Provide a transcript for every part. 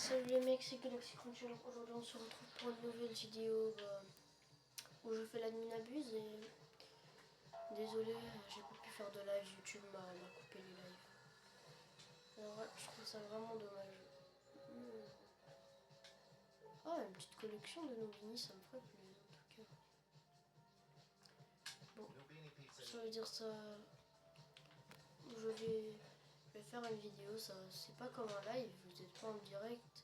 Salut les mecs, c'est Galaxy Crunchy. Aujourd'hui on se retrouve pour une nouvelle vidéo où je fais l'admin abuse et désolé, j'ai pas pu faire de live, YouTube m'a coupé les lives. Alors ouais, je trouve ça vraiment dommage. Ah, une petite collection de Nobini, ça me ferait plaisir en tout cas. Bon, ça veut dire ça. Je vais faire une vidéo, ça c'est pas comme un live, vous n'êtes pas en direct.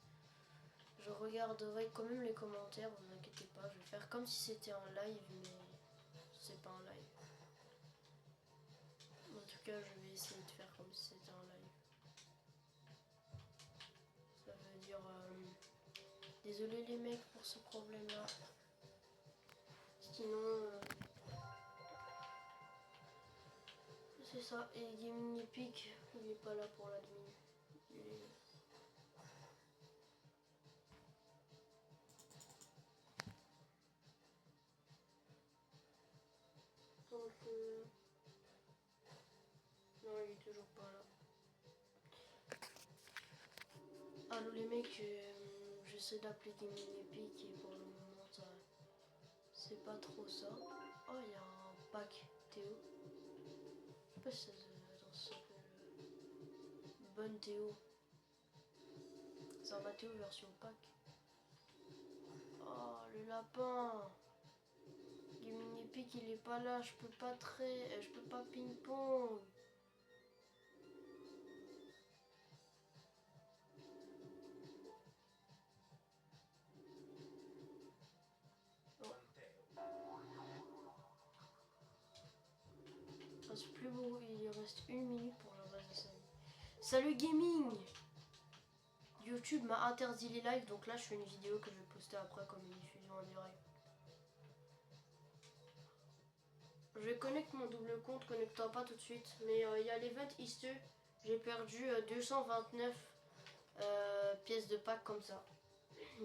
Je regarderai quand même les commentaires, vous inquiétez pas, je vais faire comme si c'était un live, mais c'est pas un live. En tout cas, je vais essayer de faire comme si c'était un live. Ça veut dire... désolé les mecs pour ce problème-là. Sinon... c'est ça, et Gaming Epic, il est pas là pour l'admin. Donc... non, il est toujours pas là. Allô les mecs, j'essaie d'appeler Gaming Epic et pour le moment ça... c'est pas trop ça. Oh, il y a un pack Théo. Je sais pas si ça s'appelle Bonne Théo. C'est un Mathéo version pack. Oh, le lapin. Gaming Epic, il est pas là. Je peux pas je peux pas ping-pong. Oh. C'est plus beau. Il reste 1 minute pour la base de scène. Salut Gaming. YouTube m'a interdit les lives, donc là je fais une vidéo que je vais poster après comme une diffusion en direct. Je connecte mon double compte, connectera pas tout de suite, mais il y a l'event Easter. J'ai perdu 229 pièces de pack comme ça.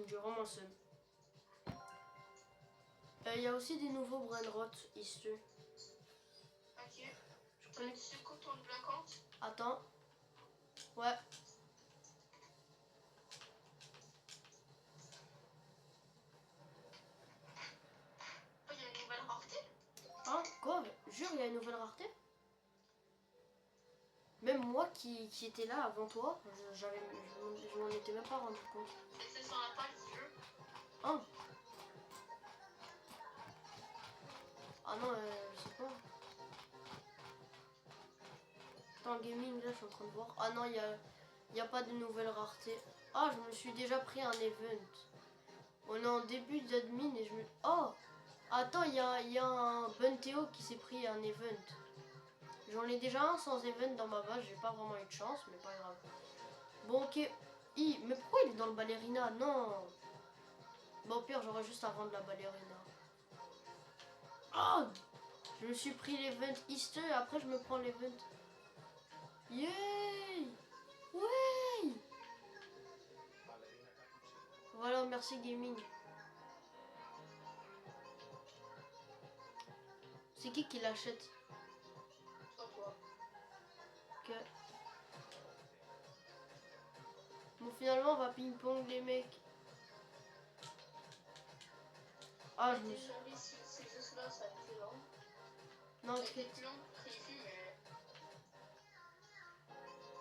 J'ai vraiment le seum. Il y a aussi des nouveaux Brainrot Easter. Ok. Je connecte ce compte ton double compte. Attends. Ouais. Oh, il y a une nouvelle rareté. Hein? Quoi? Jure, il y a une nouvelle rareté? Même moi qui était là avant toi, je m'en étais même pas rendu compte. C'est sur la page du jeu. Hein? Ah non, je sais pas. Attends, gaming, là, je suis en train de voir. Ah non, il y a pas de nouvelle rareté. Ah, je me suis déjà pris un event. On est en début d'admin et je me... Oh! Attends, il y a un Bunteo qui s'est pris un event. J'en ai déjà un sans event dans ma base, j'ai pas vraiment eu de chance, mais pas grave. Bon, ok. Mais pourquoi il est dans le ballerina? Non! Bon, au pire, j'aurais juste à vendre la ballerina. Oh! Je me suis pris l'event Easter, après je me prends l'event. Yay! Ouais! Voilà, merci gaming. C'est qui l'achète? Toi. Ok. Bon, finalement, on va ping-pong, les mecs. Ah, je me suis... Désolé si c'est juste là, ça a été long. Non, Ça a été plus long que prévu,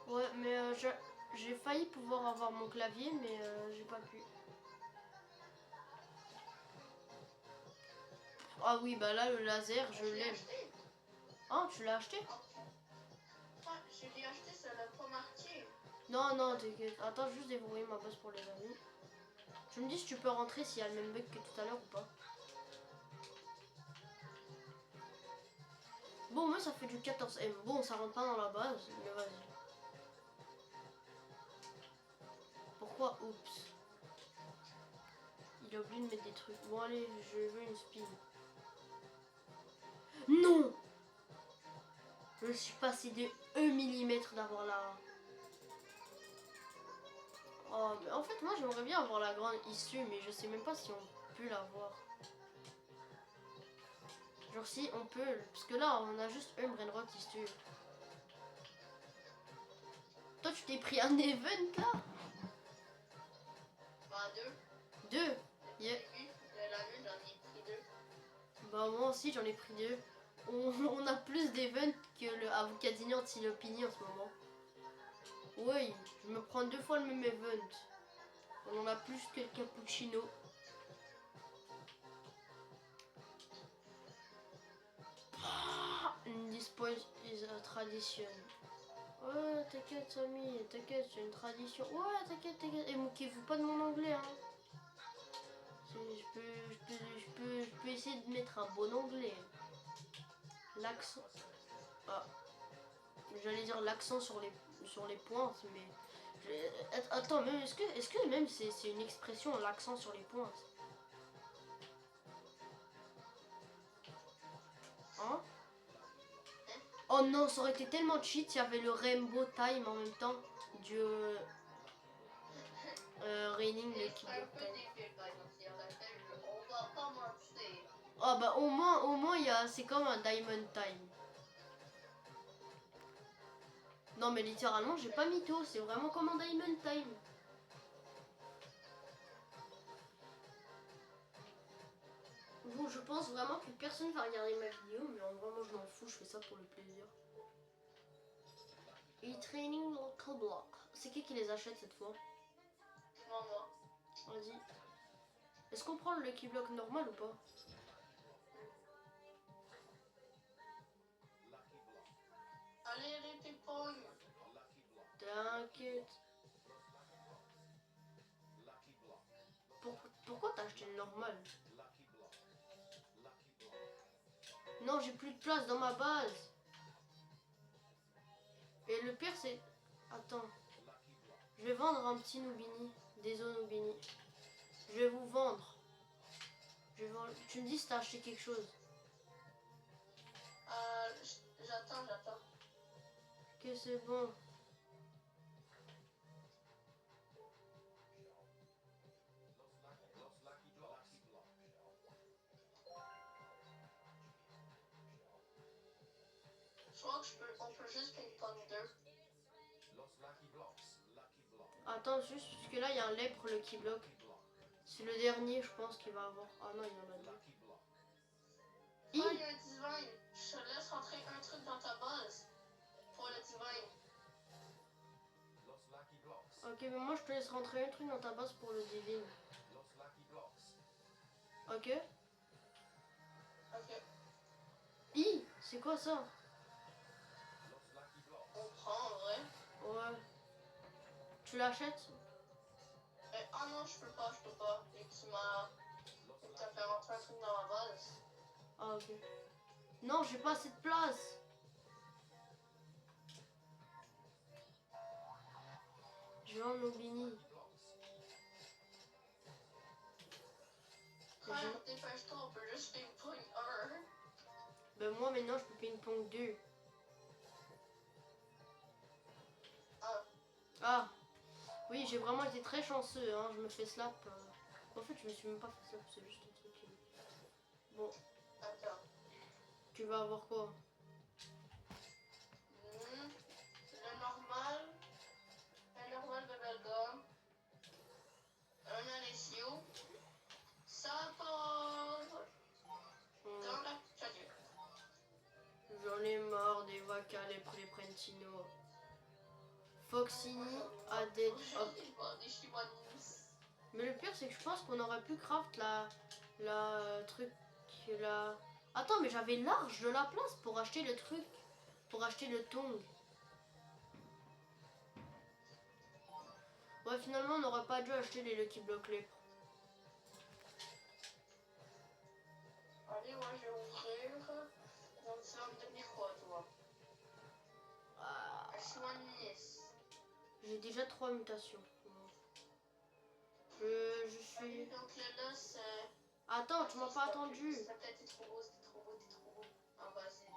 mais... ouais, mais j'ai failli pouvoir avoir mon clavier, mais j'ai pas pu. Ah oui, bah là, le laser, je l'aime. Ah, tu l'as acheté? Ah, je l'ai acheté, ça l'a pas marqué. Non, non, t'inquiète. Attends, juste déverrouiller ma base pour les amis. Tu me dis si tu peux rentrer s'il y a le même bug que tout à l'heure ou pas. Bon, moi, ça fait du 14M. Bon, ça rentre pas dans la base, mais vas-y. Pourquoi? Oups. Il a oublié de mettre des trucs. Bon, allez, je veux une spin. Non! Je suis passé de 1 mm d'avoir la... Oh, mais en fait, moi, j'aimerais bien avoir la grande issue, mais je sais même pas si on peut l'avoir. Genre si on peut, parce que là, on a juste un Brainrot issue. Toi, tu t'es pris un event, là? temps-ci, j'en ai pris 2. On a plus d'events que le Avocadini Antilopini en ce moment. Oui, je me prends 2 fois le même event. On en a plus que le cappuccino. This point is a tradition. Ouais, t'inquiète, Samy, t'inquiète, c'est une tradition. Ouais, t'inquiète, t'inquiète. Et moquez-vous pas de mon anglais, hein. Je peux essayer de mettre un bon anglais. L'accent. Ah. J'allais dire l'accent sur les pointes, mais. Attends, même est-ce que même c'est une expression, l'accent sur les pointes? Hein? Oh non, ça aurait été tellement cheat, il y avait le Rainbow Time en même temps du Raining le Kid Un peu Time. débile, par exemple, si on l'appelle, on va pas mentir. Oh bah au moins c'est comme un Diamond Time. Non mais littéralement j'ai pas mytho, c'est vraiment comme un Diamond Time. Bon, je pense vraiment que personne va regarder ma vidéo, mais en vrai moi je m'en fous, je fais ça pour le plaisir. Et training local block. C'est qui les achète cette fois? Moi. Vas-y. Est-ce qu'on prend le Lucky Block normal ou pas? Allez, les ping-pong. T'inquiète. Pourquoi t'as acheté le normal? Non, j'ai plus de place dans ma base. Et le pire c'est... Attends. Je vais vendre un petit Nubini. Des Nubini. Je vais vous vendre. Tu me dis si t'as acheté quelque chose. J'attends. Ok, c'est bon. Je crois que on peut juste ping-pong 2. Attends, juste parce que là il y a un lèpre Lucky Block. C'est le dernier, je pense, qu'il va avoir. Ah non, il y en a 2. Il y a un divine. Je te laisse rentrer un truc dans ta base pour le divine. Ok, mais moi je te laisse rentrer un truc dans ta base pour le divine. Ok. Ok. C'est quoi ça? On prend en vrai. Ouais. Tu l'achètes? Ah non, je peux pas. Et tu t'as fait rentrer un truc dans ma base. Ah ok. Non, j'ai pas assez de place. Je vais en Nobini. Frère, dépêche-toi, on peut juste ping-pong 1. Ben moi maintenant je peux ping-pong 2. Ah. Oui, j'ai vraiment été très chanceux, hein. Je me fais slap. En fait, je me suis même pas fait slap, c'est juste un truc. Bon. Attends. Tu vas avoir quoi? Le normal. Le normal bubblegum. Un Alessio. Ça part. Dans la chaudière. J'en ai marre des vacas, les Prentino. Foxini, Aded. Mais le pire, c'est que je pense qu'on aurait pu craft la truc. La... Attends, mais j'avais large de la place pour acheter le truc. Pour acheter le tong. Ouais, finalement, on n'aurait pas dû acheter les Lucky Block lèpres. Allez, moi je vais ouvrir. Donc ça va me devenir quoi, toi? Un Swannis. J'ai déjà 3 mutations. Je suis... Allez, donc là, c'est... Attends, tu m'as pas attendu. Ça peut-être t'es trop beau. Ah, vas-y.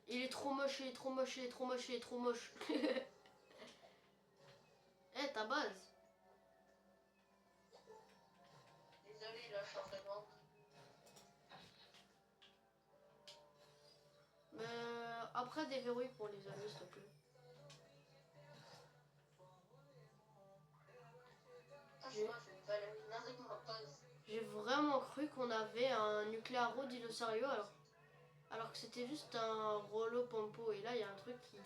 Il est trop moche, il est trop moche, il est trop moche, il est trop moche. Eh, ta base. Désolé, là, je suis en train de vendre. Après, déverrouille pour les amis, s'il te plaît. J'ai vraiment cru qu'on avait un Nuclearo Dinosaurio alors. Alors que c'était juste un Rollo Pompo. Et là, il y a un truc qui...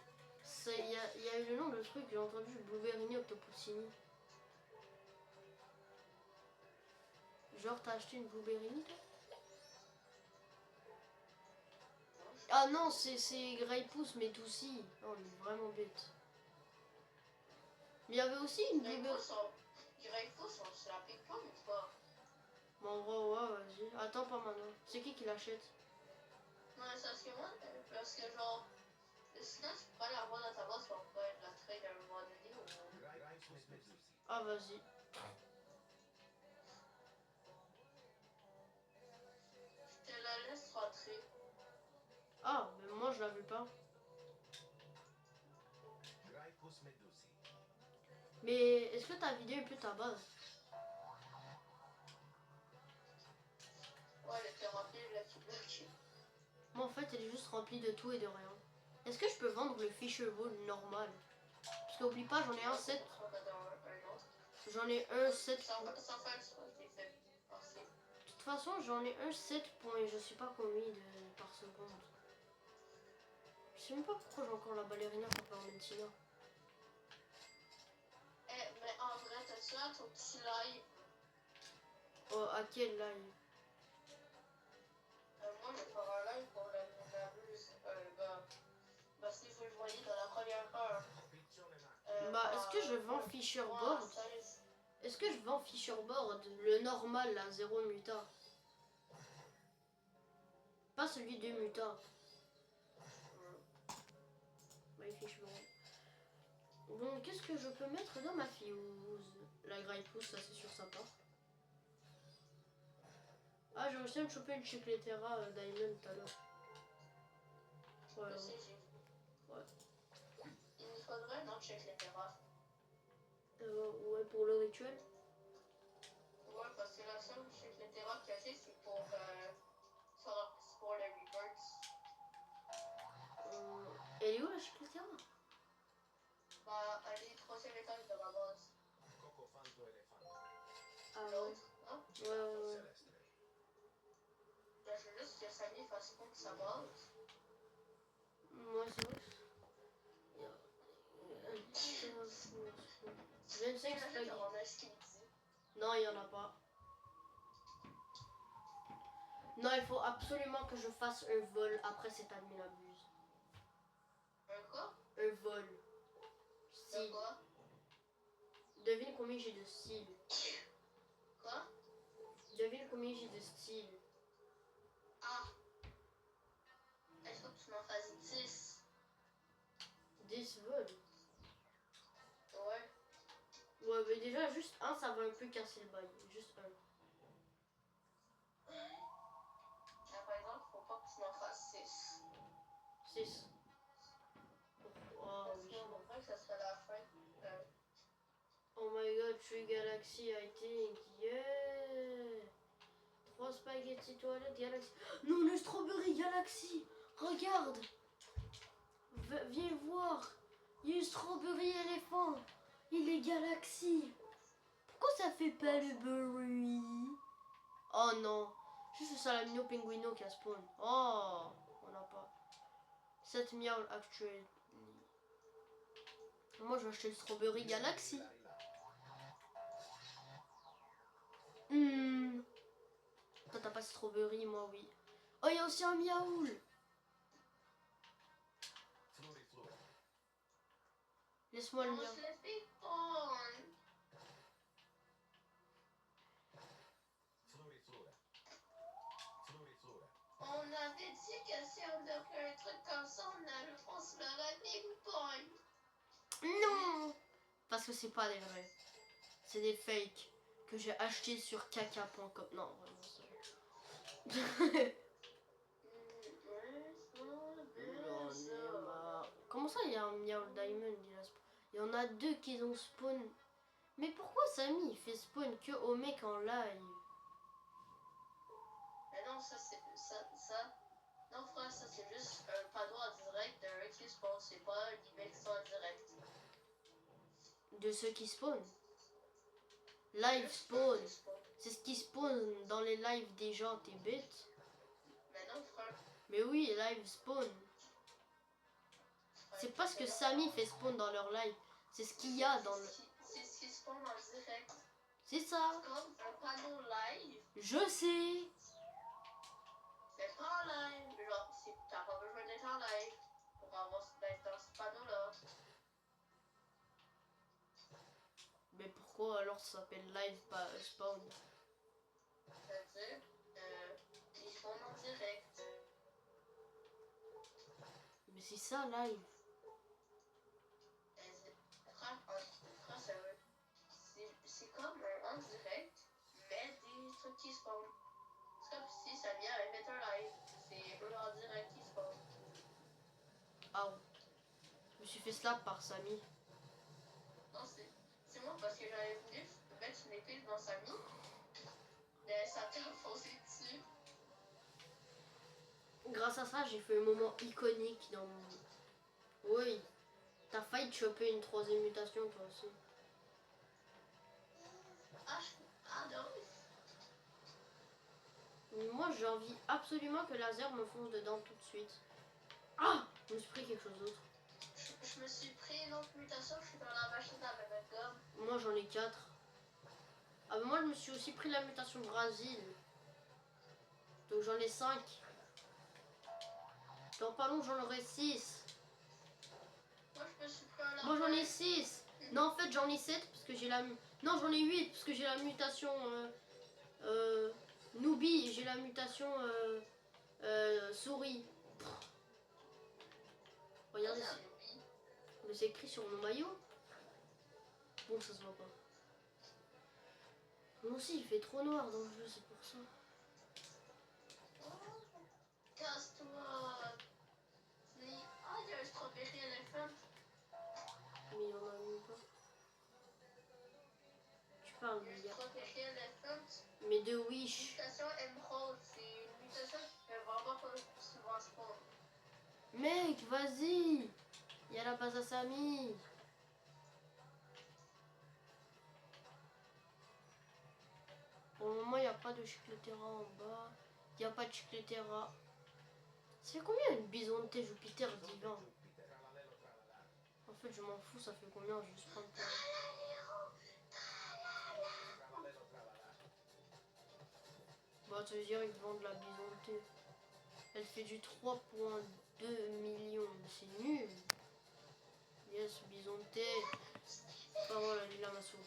Il y a eu le nom de truc, j'ai entendu Blueberry Octopuccini. Genre, t'as acheté une Blueberry toi? Ah non, c'est Greypoos mais Toussi. Oh, on est vraiment bête. Mais il y avait aussi une Blueberry... Greypoos, on se la pique pas ou pas? Bon, en gros, ouais, vas-y. Attends, pas maintenant. C'est qui l'achète? Non, mais c'est parce que moi, parce que genre, sinon tu peux pas la revoir dans ta boîte pour pas la trade à un moment donné ou... Ah, vas-y. Je te la laisse rentrer. Ah, mais moi, je la veux pas. Mais est-ce que t'as vidé un peu ta base? Ouais, elle était remplie de la tuberculose. Moi, en fait, elle est juste remplie de tout et de rien. Est-ce que je peux vendre le Fisher Ball normal? Parce qu'oublie pas, j'en ai un 7. J'en ai un 7. Sans faire le soin, je l'ai fait passer. De toute façon, j'en ai un 7 points. Je sais pas combien par seconde. Je sais même pas pourquoi j'ai encore la ballerina pour faire Mentina. Eh, mais en vrai, t'as-tu là ton petit live? Oh, à quel live? Moi, je vais faire un live pour la buse. Parce qu'il faut que je voyais dans la première heure. Bah, est-ce que je vends Fisher Board? Est-ce que je vends Fisher Board? Le normal, là, 0 muta. Pas celui de muta. My Fisher Board. Donc, qu'est-ce que je peux mettre dans ma fuse? La Greypoos, ça c'est sur sa part. Ah, j'ai réussi à me choper une Chicletera Diamond tout à l'heure. Voilà. Ouais. Il nous faudrait un autre Chicletera. Ouais, pour le rituel. Ouais, parce que la seule Chicletera qu'il y a, c'est pour les reverts. Elle est où la Chicletera? Bah, elle est au 3e étage de ma base. Ah ouais. L'autre, hein? Ouais. Ben, je veux juste que Samy fasse compte sa base. Moi, c'est vrai. 25 spaghettis. Non, il y en a pas. Non, il faut absolument que je fasse un vol après cette admin abuse. Un quoi? Un vol. De quoi? Devine combien j'ai de style. Quoi? Devine combien j'ai de style. Ah! Est-ce que tu m'en fasses 10? 10 vols. Ouais. Ouais, mais déjà, juste un, ça va un peu casser le bail. Juste un. Là, par exemple, faut pas que tu m'en fasses 6. 6. Oh, Parce oui. qu'on voudrait que ça soit la fin. Oh my god, 3 Galaxy, I think. Yeah! 3 spaghetti toilettes Galaxy. Non, le Strawberry Galaxy! Regarde! Viens voir! Il y a un Strawberry éléphant! Il est Galaxy! Pourquoi ça fait pas le berry? Oh non! Juste le salamino pinguino qui a spawn. Oh! On n'a pas. 7 miaul actuel. Moi je vais acheter le Strawberry Galaxy. Toi t'as pas de Strawberry, moi oui. Oh, il y a aussi un miaoul! Laisse-moi le mien. On avait dit que si on offrait un truc comme ça, on se l'aurait ping-pong. Non! Parce que c'est pas des vrais. C'est des fakes que j'ai achetés sur caca.com. Non, vraiment ça. Comment ça, il y a un Meow Diamond? Il y en a 2 qui ont spawn. Mais pourquoi Samy il fait spawn que au mec en live? Mais non, ça c'est ça. Non frère, ça c'est juste un panneau en direct d'un mec qui spawn, c'est pas les mecs qui sont en direct. De ceux qui spawn. Live spawn. C'est ce qui spawn dans les lives des gens, t'es bête. Mais non frère. Mais oui, live spawn. C'est pas ce que Samy fait spawn dans leur live. C'est ce qu'il y a dans le... C'est ce qui spawn en direct. C'est ça. C'est comme un panneau live, Je sais. mais pas en live. Genre, t'as pas besoin d'être en live pour d'être dans ce panneau-là. Mais pourquoi alors ça s'appelle live pas spawn? C'est-à-dire, ils spawnent en direct. Mais c'est ça live. Frère, sérieux. C'est comme un en direct, mais des trucs qui spawnent. C'est comme si Samy avait fait un live. C'est eux en direct qui spawnent. Ah, je me suis fait slap par Samy. Non, c'est moi parce que j'avais voulu mettre une épée dans Samy, mais ça t'a foncé dessus. Grâce à ça, j'ai fait un moment iconique dans mon... Oui. T'as failli te choper une 3e mutation toi aussi. Ah non. Moi j'ai envie absolument que laser me fonce dedans tout de suite. Ah, je me suis pris quelque chose d'autre. Je me suis pris une autre mutation, je suis dans la machine à bébé gomme. Moi j'en ai 4. Ah, mais moi je me suis aussi pris la mutation Brésil. Donc j'en ai 5. Dans pas long j'en aurai 6. Moi je me suis pris un Moi j'en ai 6. Non en fait j'en ai 7 parce que j'ai la... Non j'en ai 8 parce que j'ai la mutation Noobi et j'ai la mutation souris. Regardez, mais c'est écrit sur mon maillot. Bon ça se voit pas. Moi aussi il fait trop noir dans le jeu, c'est pour ça. Casse-toi. Ah, il y a un strawberry elephant. Mais il y en a même pas. Tu parles Il y a un de gars. strawberry elephant. Mais de Wish. Mutation émeraude, c'est une mutation qui fait vraiment pas souvent spawn. Mec, vas-y. Il y a la base à Samy. Pour le moment, il n'y a pas de Chicletera en bas. Il n'y a pas de Chicletera. Ça fait combien une bisonté Jupiter divin? En fait, je m'en fous, ça fait combien? Je vais juste prendre pour... Bah, ça veut dire qu'ils vendent la bisonté. Elle fait du 3,2 millions. C'est nul. Yes, bisonté. Ah voilà, il a ma soupe.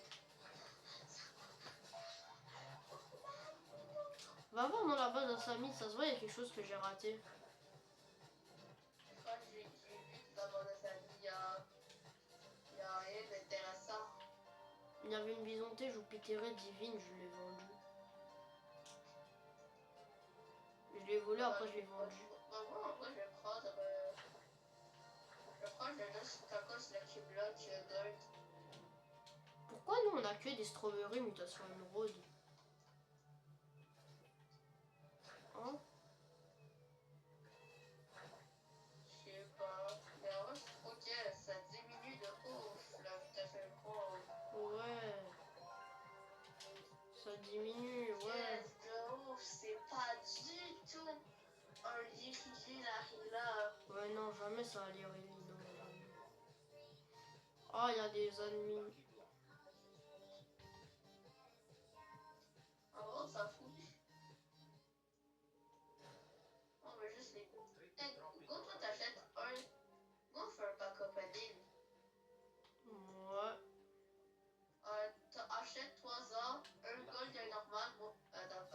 Va voir dans la base à Samy, ça se voit, il y a quelque chose que j'ai raté. Je crois que j'ai vu que dans mon avis, il y a rien d'intéressant. Il y avait une bisonté Jupiter divine, je l'ai vendue. Je l'ai volée, après je l'ai vendue. Bah, moi, en vrai, je vais prendre. Je vais prendre le Kakos Lucky Block Gold. Pourquoi nous on a que des strawberries mutation émeraude? Hein? Je sais pas. Mais en vrai, je trouve que ça diminue de ouf la mutation émeraude. Ouais. Ça diminue, ouais. Yes, de ouf, c'est pas du tout un Lirili Larila. Ouais, non, jamais ça allait Aurélie, non, jamais. Ah, il y a des ennemis. En vrai, on s'en fout. On veut juste les. Hey, go, toi, t'achètes un. Go, on fait un pack-up à deal. Ouais. Achète-toi ça, un gold et un normal. Bon, attends.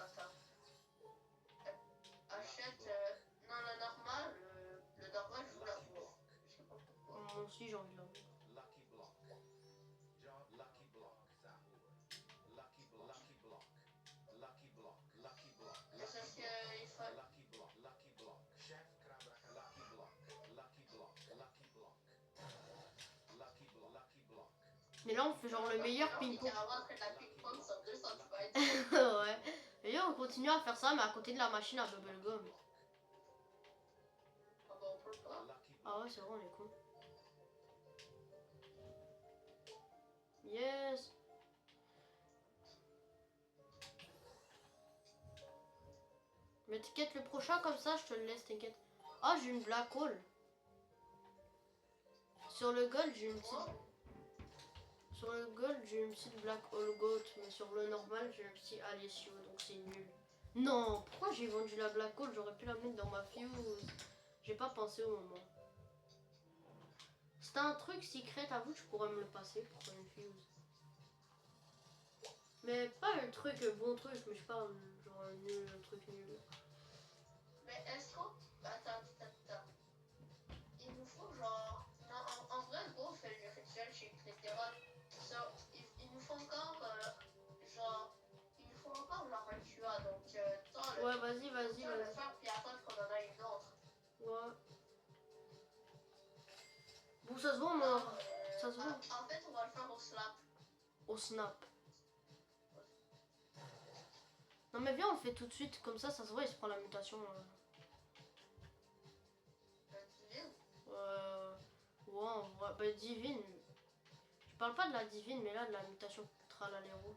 Achète. Non, le normal, je vous la bouffe. Je sais pas pourquoi. Moi aussi, j'ai envie de la voir. Mais c'est ce qu'il faut. Mais là, on fait genre le meilleur On est ping-pong. carrément en train de la ping-pong sur 2 cm. Ouais. Et là, on continue à faire ça, mais à côté de la machine à bubblegum. Ah bah, on peut pas. Ah ouais, c'est vrai, on est con. Yes. Mais t'inquiète, le prochain comme ça, je te le laisse, t'inquiète. Ah, j'ai une black hole. Sur le gold, j'ai une petite... Sur le gold, j'ai une petite black hole goat. Mais sur le normal, j'ai un petit Alessio, donc c'est nul. Non, pourquoi j'ai vendu la black hole? J'aurais pu la mettre dans ma fuse. J'ai pas pensé au moment. C'était un truc secret, à vous, tu pourrais me le passer pour faire une fuse. Mais pas un truc, bon truc, mais je parle genre un truc nul. Mais est-ce qu'on... Attends. Il nous faut genre... Non, en vrai, gros, on fait le rituel chez Clétéron. Il nous faut encore... genre... Il nous faut encore genre un QA, donc... Ouais, vas-y. le faire, puis attendre qu'on en a une autre. Ouais. Bon, ça se voit, moi. Ça se voit. En fait, on va le faire au slap. Au snap. Non, mais viens, on le fait tout de suite. Comme ça se voit, il se prend la mutation. Divine. Ouais, en vrai. Bah, divine. Je parle pas de la divine, mais là, de la mutation tralaléro.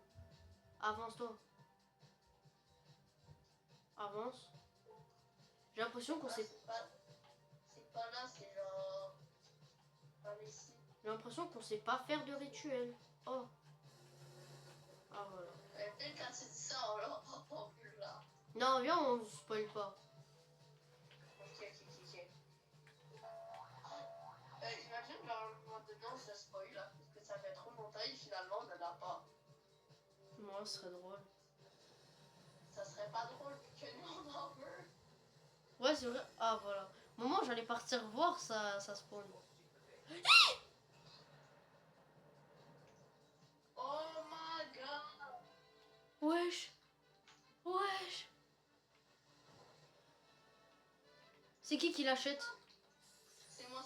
Avance-toi. Avance. J'ai l'impression qu'on s'est... C'est pas là, c'est genre... Par ici. J'ai l'impression qu'on sait pas faire de rituel. Oh. Ah, voilà. Peut-être quand tu dis ça, on peut là. Non, viens, on se spoil pas. Ok. J'imagine genre à un moment donné on se spoil là, parce que ça fait trop longtemps et finalement on ne l'a pas. Moi, ce serait drôle. Ça serait pas drôle vu que nous on en veut. Ouais, c'est vrai. Ah, voilà. Au moment où j'allais partir voir, ça spawn. Oh my god. Wesh. C'est qui l'achète? C'est moi.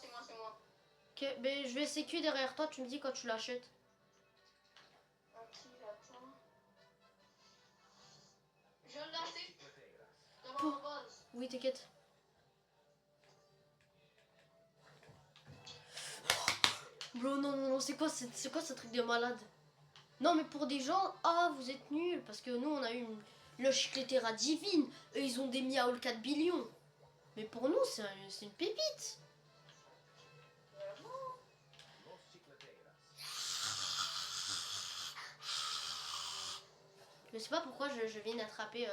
Ok, ben je vais sécu derrière toi, tu me dis quand tu l'achètes. Ok, attends. Je l'ai acheté devant mon boss. Oui, t'inquiète. Bro, non, c'est quoi ce truc de malade? Non, mais pour des gens, ah, vous êtes nuls, parce que nous, on a eu le Chicletera divine, eux, ils ont des Miaol 4 billions. Mais pour nous, c'est une pépite. Je sais pas pourquoi je viens d'attraper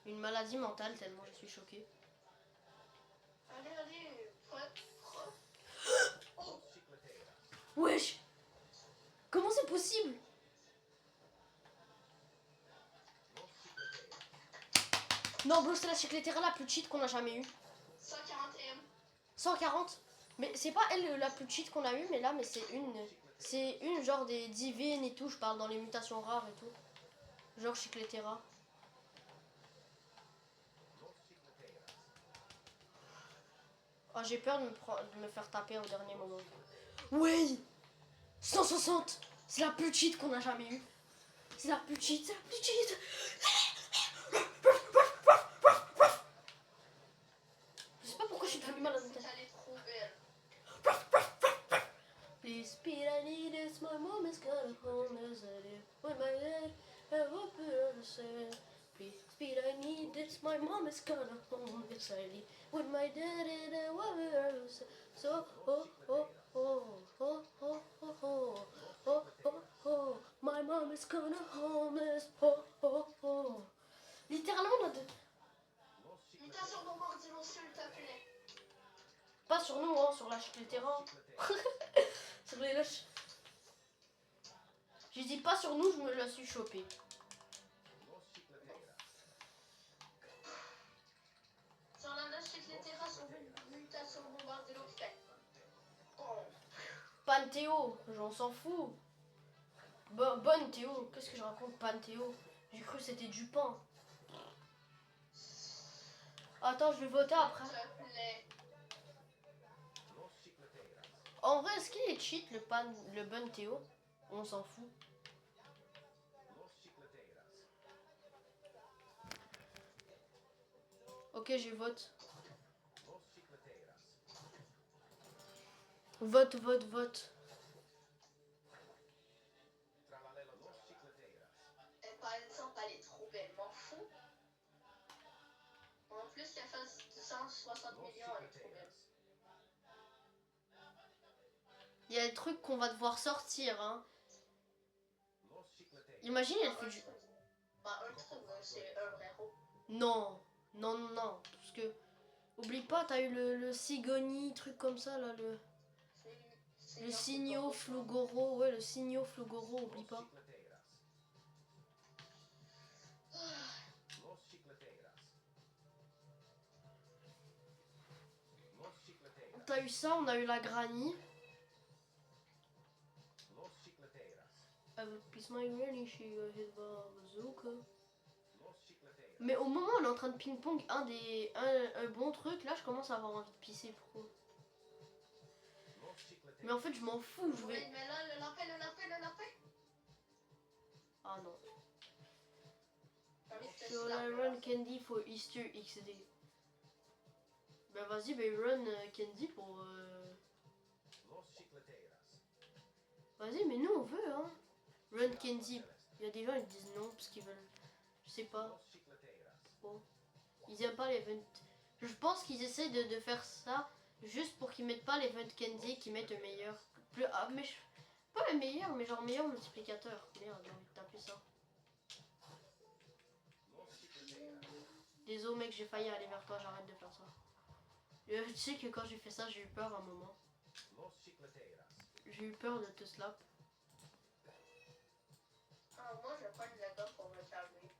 une maladie mentale, tellement je suis choquée. Allez, oh. Wesh! Comment c'est possible? Non, bro, c'est la Chicletera la plus cheat qu'on a jamais eue. 140 M. 140? Mais c'est pas elle la plus cheat qu'on a eue, mais là, mais c'est une. C'est une genre des divines et tout, je parle dans les mutations rares et tout. Genre Chicletera. Oh, j'ai peur de me faire taper au dernier moment. Oui! 160! C'est la plus cheat qu'on a jamais eue. C'est la plus cheat. Je sais pas pourquoi je suis devenue malade. Elle est trop belle. Please speed, I need this. My mom is gonna home as I live. With my head, I hope you understand. Please speed, I need this. My mom is gonna home as I live. With my dad and I hope you understand. So, my mom is gonna homeless. Littéralement, on a deux. Mutation bombardement, s'il te plaît. Pas sur nous, hein, sur la Chicletera. Sur les lâches. J'ai dit pas sur nous, je me la suis chopée. Sur la lâche Chicletera, sur une mutation bombardement qui fait. Oh. Panthéo, j'en s'en fous. Bonne Théo, qu'est-ce que je raconte, Panthéo? J'ai cru que c'était du pain. Attends, je vais voter après. S'il te plaît. En vrai, est-ce qu'il est cheat le bon Théo? On s'en fout. Ok, je vote. Vote. Par exemple, elle est trop belle, m'en fous. On plus qu'elle fait 160 millions, elle est trop belle. Il y a des trucs qu'on va devoir sortir, hein. Imagine, elle fait du... Bah, un truc, c'est un vrai héros. Non, non, non, non. Parce que, oublie pas, t'as eu le Sigoni, truc comme ça, là, le Signo Flugoro. Ouais, le Signo Flugoro, oublie pas. T'as eu ça, on a eu la Granny. Avec Peace My Granny, she hit the bazooka. Mais au moment où on est en train de ping-pong un bon truc, là je commence à avoir envie de pisser pro. Mais en fait je m'en fous, je vais... Oui, mais là, le lapin. Ah non. J'ai envie de te Should I slapper, run là. Candy for Easter XD? Ben vas-y, ben run Candy pour... Vas-y, mais nous on veut, hein. Run Candy. Il y a des gens qui disent non parce qu'ils veulent... Je sais pas. Bon. Ils aiment pas l'event. Je pense qu'ils essayent de faire ça juste pour qu'ils mettent pas l'event Candy, qu'ils mettent le meilleur. Plus, ah, mais pas le meilleur, mais genre meilleur multiplicateur. Merde, j'ai envie de taper ça. Désolé mec, j'ai failli aller vers toi, j'arrête de faire ça. Tu sais que quand j'ai fait ça, j'ai eu peur un moment. J'ai eu peur de te slap. Ah, moi, je prends la gomme pour me calmer.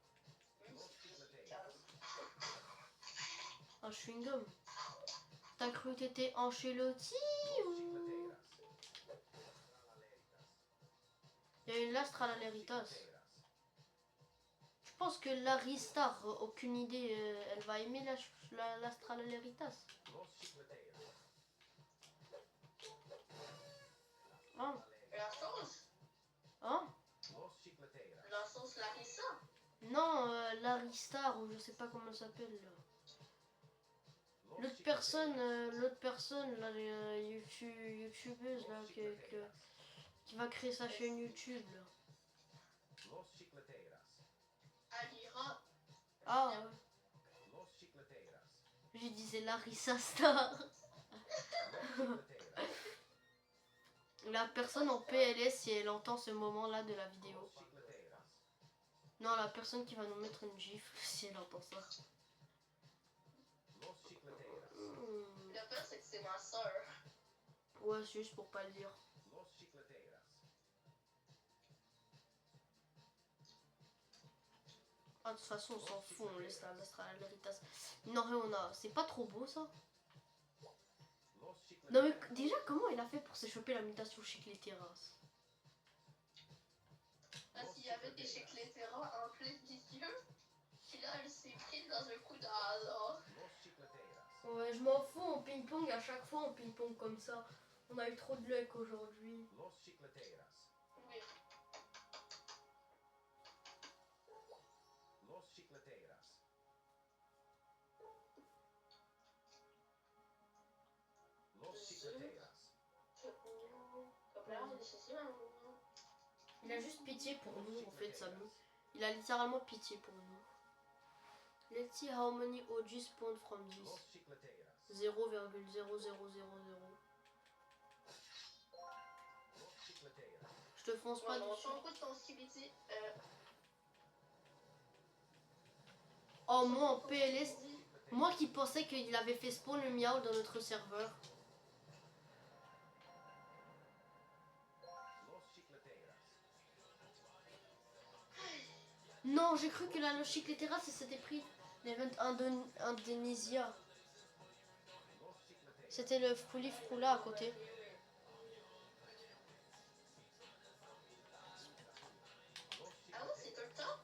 Un chewing-gum. T'as cru que t'étais Ancelotti ou... Il y a une lastre à la Leritas. Je pense que Larry Star, aucune idée, elle va aimer la lastre à la Leritas. Hein? La sauce? Hein? La sauce Larissa? Non, Larry Star, ou je sais pas comment elle s'appelle là. L'autre personne, là, youtubeuse là, qui va créer sa chaîne YouTube là. Alira. Ah ouais. J'ai dit c'est Larissa Star. La personne en PLS si elle entend ce moment là de la vidéo. Non, la personne qui va nous mettre une gifle si elle entend ça. Le pire, c'est que c'est ma soeur. Ouais, c'est juste pour pas le dire. Ah, de toute façon, on s'en fout, on laisse la lastre à la Leritas. Non, Réona, c'est pas trop beau ça? Non, mais déjà, comment il a fait pour s'échapper la mutation chez les terrasses? Parce qu'il y avait des Chicletera en plein milieu. Puis là, elle s'est prise dans un coup de hasard. Ouais, je m'en fous, on ping-pong à chaque fois, on ping-pong comme ça. On a eu trop de luck aujourd'hui. Oui. Il a juste pitié pour nous, en fait, Samy. Il a littéralement pitié pour nous. Let's see how many OG spawned from this. 0,0000. Je te fonce pas dessus. Oh, moi en PLS, moi qui pensais qu'il avait fait spawn le miaou dans notre serveur. Non, j'ai cru que la logique les terrasses s'était pris l'event Indonesia. C'était le Frouli Froula à côté. Ah oui, c'est tout le temps.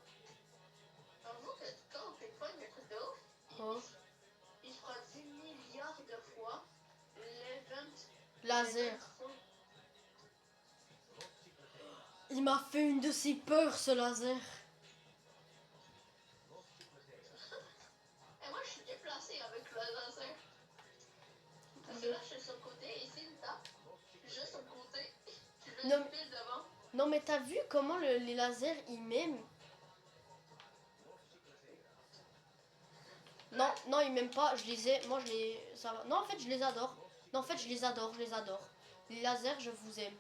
Avoue que quand on fait pas le truc de ouf, Oh. il fera 10 milliards de fois l'event Laser. Il m'a fait une de ses peurs ce laser. Et moi je suis déplacée avec le laser. Parce que là je suis sur le côté et ici il tape. Juste sur le côté. Je Non, pile devant. Non mais t'as vu comment les lasers ils m'aiment? Non, non, ils m'aiment pas. Je les ai. Moi, je les. Ça va. Non, en fait, je les adore. Non, en fait, je les adore. Je les adore. Les lasers, je vous aime.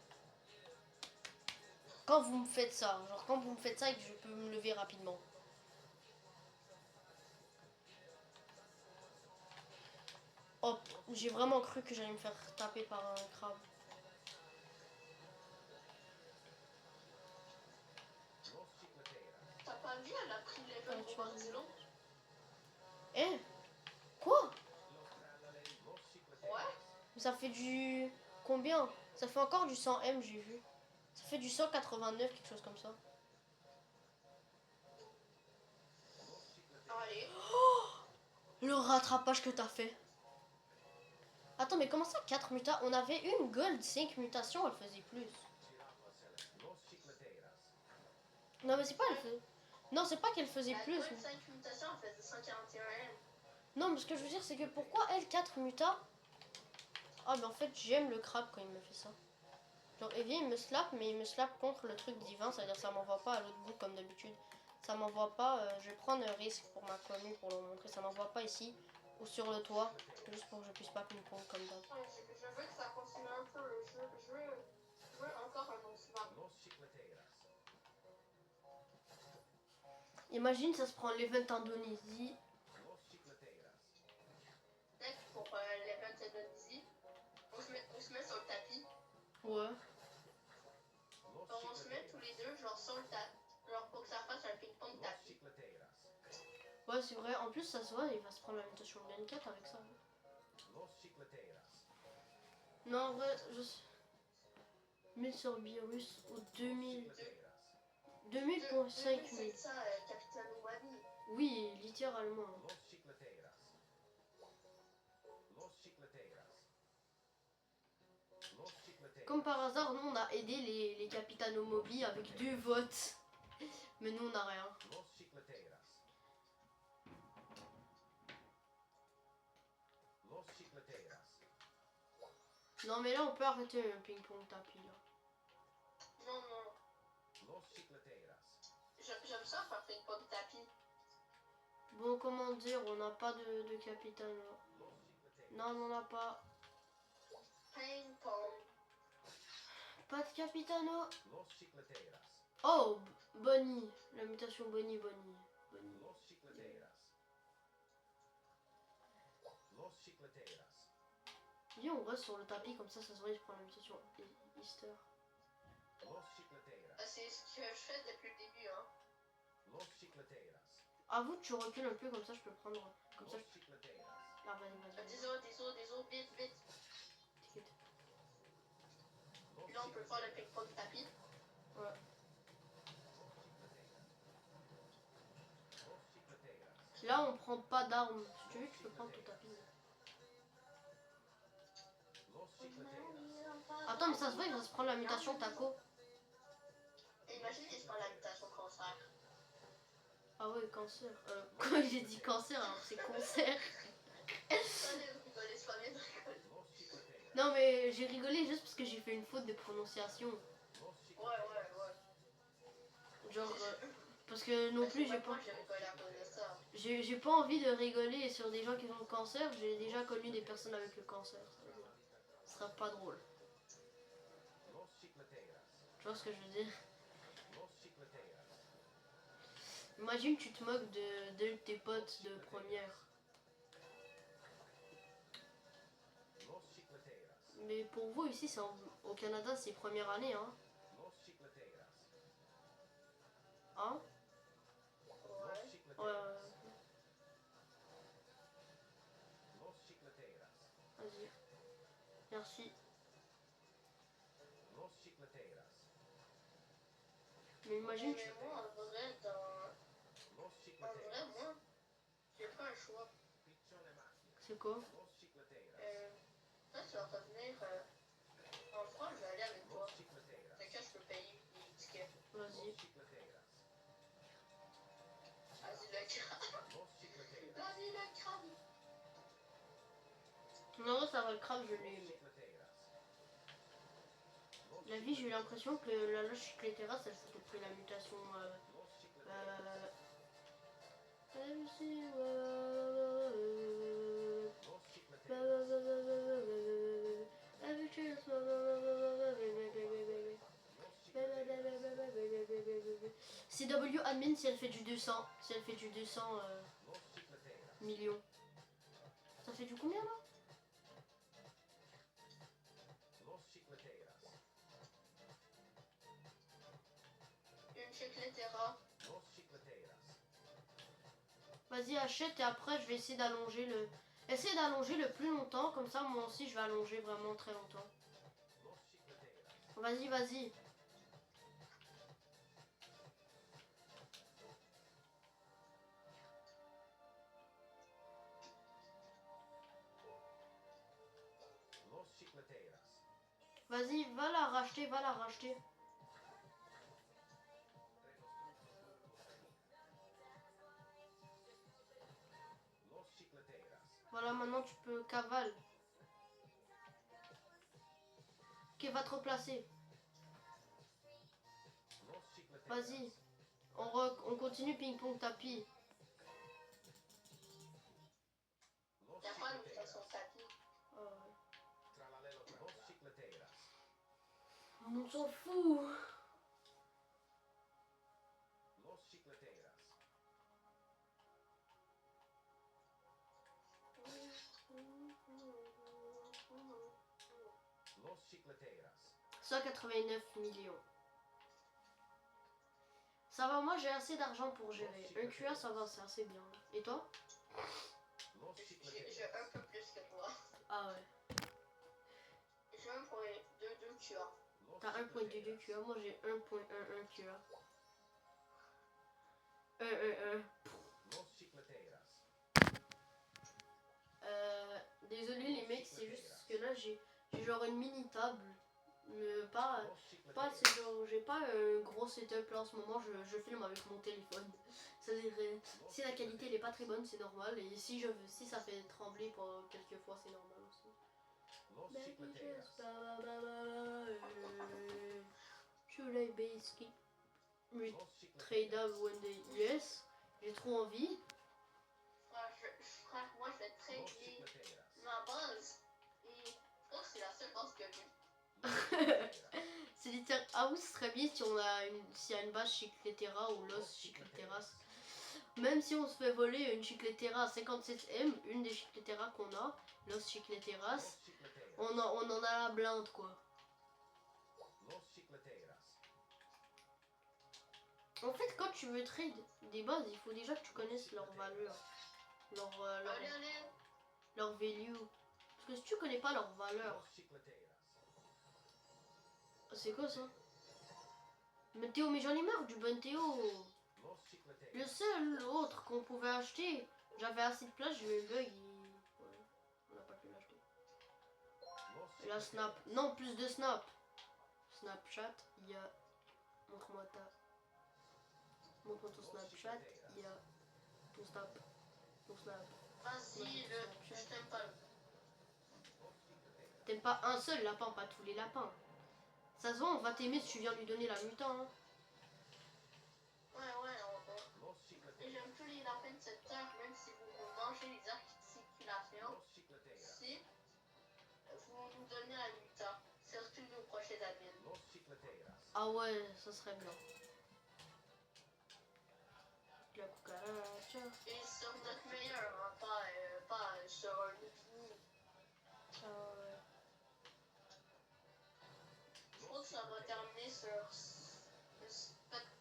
Quand vous me faites ça. Genre, quand vous me faites ça et que je peux me lever rapidement. Oh, j'ai vraiment cru que j'allais me faire taper par un crabe. T'as pas vu, elle a pris level tu Bombardilo. Eh? Quoi? Ouais. Ça fait du... Combien? Ça fait encore du 100M, j'ai vu. Ça fait du 189, quelque chose comme ça. Allez. Le rattrapage que t'as fait. Attends, mais comment ça, 4 mutations? On avait une gold, 5 mutations, elle faisait plus. Non, mais c'est pas elle faisait... Non, c'est pas qu'elle faisait La plus. Gold 5 mutations, elle faisait 141 M. Non, mais ce que je veux dire, c'est que pourquoi elle, 4 mutas? Ah, mais en fait, j'aime le crabe quand il me fait ça. Genre, Evie, il me slap, mais il me slap contre le truc divin, c'est-à-dire ça m'envoie pas à l'autre bout comme d'habitude. Ça m'envoie pas, je vais prendre un risque pour ma commu pour le montrer, ça m'envoie pas ici ou sur le toit, juste pour que je puisse pas ping-pong comme d'hab. Ouais, je veux que ça continue un peu. Je veux encore un bon swap. Imagine, ça se prend l'event Indonésie. Peut-être pour l'event Indonésie, on se met sur le tapis. Ouais. Alors, on se met tous les deux, genre sur le tapis. Genre pour que ça fasse un ping-pong tapis. Ouais, c'est vrai. En plus, ça se voit, il va se prendre la mutation de N4 avec ça. Non, en vrai, je sais. 1000 sur Virus au 2000. 2000 pour 5000. C'est ça, Capitaine Wally. Oui, littéralement. Comme par hasard, nous on a aidé les Capitano Mobi avec 2 votes. Mais nous on n'a rien. Non mais là on peut arrêter le ping-pong tapis là. Non, non. J'aime ça faire ping-pong tapis. Bon, comment dire, on n'a pas de Capitano. Non, on n'en a pas. Ping-pong. Pas de Capitano. Oh, Bonnie. La mutation Bonnie. Viens, on reste sur le tapis, comme ça se voit, je prends la mutation Easter. C'est ce que je fais depuis le début, hein. Avoue, tu recules un peu, comme ça je peux prendre. Comme ça je... Ah, vas-y. Des os, vite. T'inquiète. Là, on peut faire le ping-pong tapis. Ouais. Là, on prend pas d'armes. Si tu veux, tu peux prendre ton tapis. Attends, mais ça se voit, il va se prendre la mutation taco. Imagine qu'il se prend la mutation cancer. Ah ouais, cancer. Quoi, j'ai dit cancer alors c'est concert. Non, mais j'ai rigolé juste parce que j'ai fait une faute de prononciation. Ouais. Genre, parce que non plus, j'ai pas. J'ai rigolé à cause de ça. J'ai pas envie de rigoler sur des gens qui ont le cancer. J'ai déjà connu des personnes avec le cancer. Ce sera pas drôle. Tu vois ce que je veux dire? Imagine tu te moques de tes potes de première. Mais pour vous ici, c'est au Canada, c'est première année, hein? Hein? Ouais. Vas-y. Merci. Mais imagine tu... Mais moi, en vrai, moi, j'ai pas un choix. C'est quoi? Là, tu vas revenir en France, je vais aller avec toi. Fait que je peux payer les tickets. Vas-y. Vas-y, le crabe. Non, ça va, le crabe, je l'ai aimé. La vie, j'ai eu l'impression que la loge Cycléteras, elle s'était pris la mutation... CW admin si elle fait du 200. Si elle fait du 200 millions. Ça fait du combien là? Une chicletera. Vas-y, achète et après je vais essayer d'allonger le... Essaye d'allonger le plus longtemps, comme ça moi aussi je vais allonger vraiment très longtemps. Vas-y, vas-y. Vas-y, va la racheter, va la racheter. Voilà, maintenant tu peux cavale. Ok, va te replacer. Vas-y. On continue ping-pong tapis. Y'a pas une façon de tapis. Ah ouais. On s'en fout. Los Chicleteras. 189 millions. Ça va, moi j'ai assez d'argent pour gérer. Un QA, ça va, c'est assez bien. Et toi? Los J'ai Chicleteras. un peu plus que toi. Ah ouais. J'ai 1.22 QA. Los T'as 1.22 Chicleteras. QA, moi j'ai 1.11 QA. 1. Los Chicleteras. Désolé les mecs, c'est juste que là j'ai genre une mini table. Mais pas, Los pas Chicleteras. c'est genre, j'ai pas un gros setup là en ce moment, je filme avec mon téléphone. C'est-à-dire, si la qualité elle est pas très bonne, c'est normal. Et si ça fait trembler pour quelques fois, c'est normal aussi. Los Baby Chicleteras. just should I be skip Los tradable Chicleteras. one day? Yes, j'ai trop envie. Frère, moi je vais Los trader Chicleteras. ma base. Et je crois que c'est la seule base que j'ai. Los Chicleteras. C'est littéral. Ah oui, ce serait bien si s'il y a une base Chicletera ou Los Chicleteras. Même si on se fait voler une Chicletera à 57M, une des Chicleteras qu'on a, Los Los Chicleteras, Chicleteras. on en a la blinde quoi. Los Chicleteras. En fait, quand tu veux trade des bases, il faut déjà que tu connaisses leur valeur, Allez, allez. leur value. Parce que si tu connais pas leur valeur, Los Chicleteras. c'est quoi ça? Mais Théo, mais j'en ai marre du bon Théo. Los Chicleteras. Le seul autre qu'on pouvait acheter, j'avais assez de place, j'ai eu un bug et... Ouais, on n'a pas pu l'acheter. Los Et la Snap, Chicleteras. non, plus de Snap. Snapchat, il y a... Montre-moi ton Snapchat, il y a ton Snap. Ton Snap. Vas-y, je t'aime pas. T'aimes pas un seul lapin, pas tous les lapins. Ça se voit, on va t'aimer si tu viens lui donner la mutant. Hein. Ouais, Los et Chicleteras. j'aime tous les lapins de cette terre, même si vous mangez les articulations. Los Chicleteras. Si vous nous donnez la mutant, surtout nos prochains admins. Los Chicleteras. Ah ouais, ça serait bien. La cucaracha. Et sur notre meilleur, hein, pas sur un autre. Ah ouais. Je crois que ça va terminer sur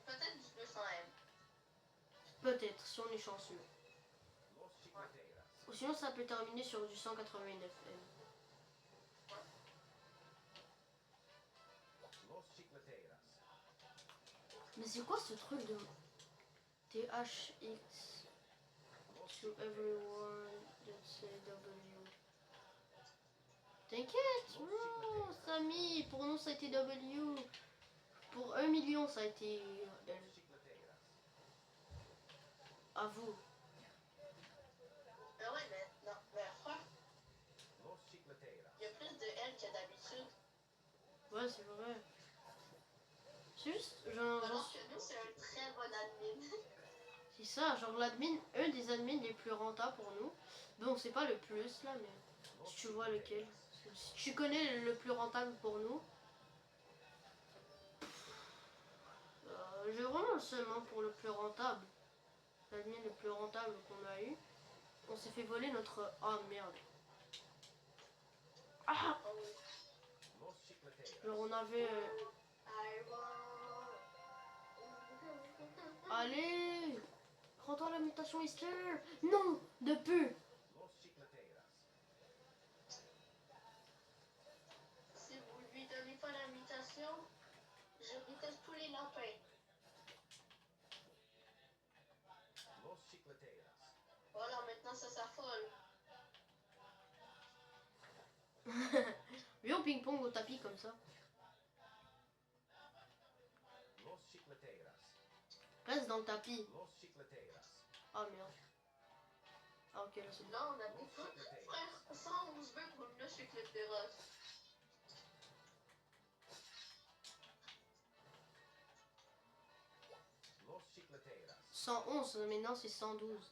peut-être du 200M. Peut-être, si on est chanceux. Los Chicleteras. Ou sinon, ça peut terminer sur du 189M. Los Chicleteras. Mais c'est quoi ce truc de THX Los to Chicleteras. everyone that say W? T'inquiète, non, Samy, pour nous ça a été W. Pour 1 million, ça a été Los L. Chicleteras. À vous. Ah ouais, mais non, mais frère, Los Chicleteras. il y a plus de L que d'habitude. Ouais, c'est vrai. C'est juste, genre, Alors que nous, c'est un très bon admin. c'est ça, genre l'admin, un des admins les plus rentables pour nous. Bon, c'est pas le plus là, mais Los si tu vois lequel. Chicleteras. Si tu connais le plus rentable pour nous, J'ai vraiment le seum hein, pour le plus rentable. L'admin le plus rentable qu'on a eu. On s'est fait voler notre... Ah merde. Ah, Oh oui. Los Chicleteras. genre on avait... I want- Allez, prends-toi la mutation Easter. Non, de peu. Los Chicleteras. Si vous lui donnez pas la mutation, je déteste tous les lapins. Los Chicleteras. Voilà, maintenant ça s'affole. Viens au ping-pong au tapis comme ça. Los Chicleteras. Reste dans le tapis. Los Chicleteras. Ah merde. Ah ok, là c'est bon. Là, on a des fois, frère, 111 buts pour le sur le terrasse. Los Chicleteras. 111, maintenant c'est 112.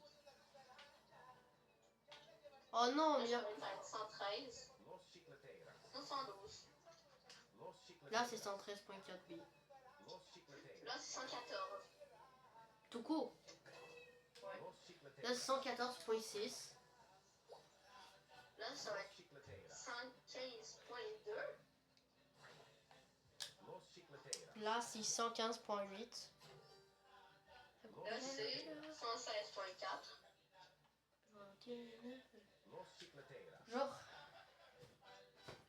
Oh non, Là, mais ça va être 113, Los Chicleteras. 112. Los là Chicleteras. c'est 113.4B. Los Chicleteras. Là, c'est 114. Tout court. Ouais. Los Là Chicleteras. c'est 114.6. Là, ça va Los être Chicleteras. 115.2. Los Chicleteras. Là c'est 115.8. Là, c'est 116.4. Los Chicleteras. Genre,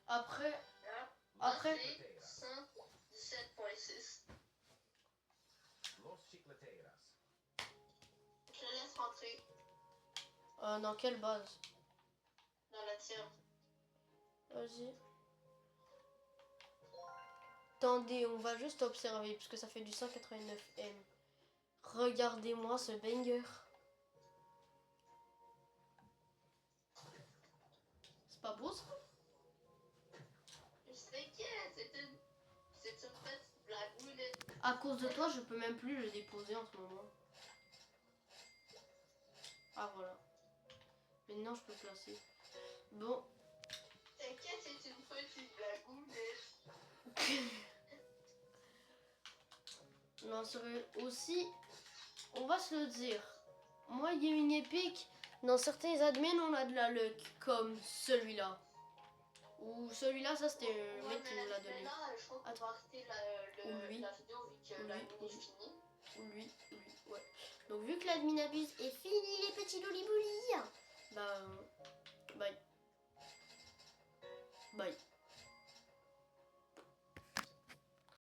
après, Là, Après- c'est 117.6. Los Chicleteras. Je te laisse rentrer dans quelle base? dans la tienne. Vas-y. Attendez, on va juste observer, parce que ça fait du 189M. Regardez-moi ce banger. C'est pas beau ça? Je t'inquiète, c'est une petite blagounette. À cause de toi, je peux même plus le déposer en ce moment. Ah voilà. Maintenant, je peux le placer. Bon. T'inquiète, c'est une petite blagounette. Non, sérieux. Aussi, on va se le dire. Moi, Gaming Epic, dans certains admins, on a de la luck. Comme celui-là. Ou celui-là, ça c'était un mec qui nous l'a donné. Là, je crois qu'on va arrêter Ou lui. la vidéo vu que Ou la lui, nuit ou est lui. finie. Ou lui, ouais. Donc vu que l'admin abuse est fini.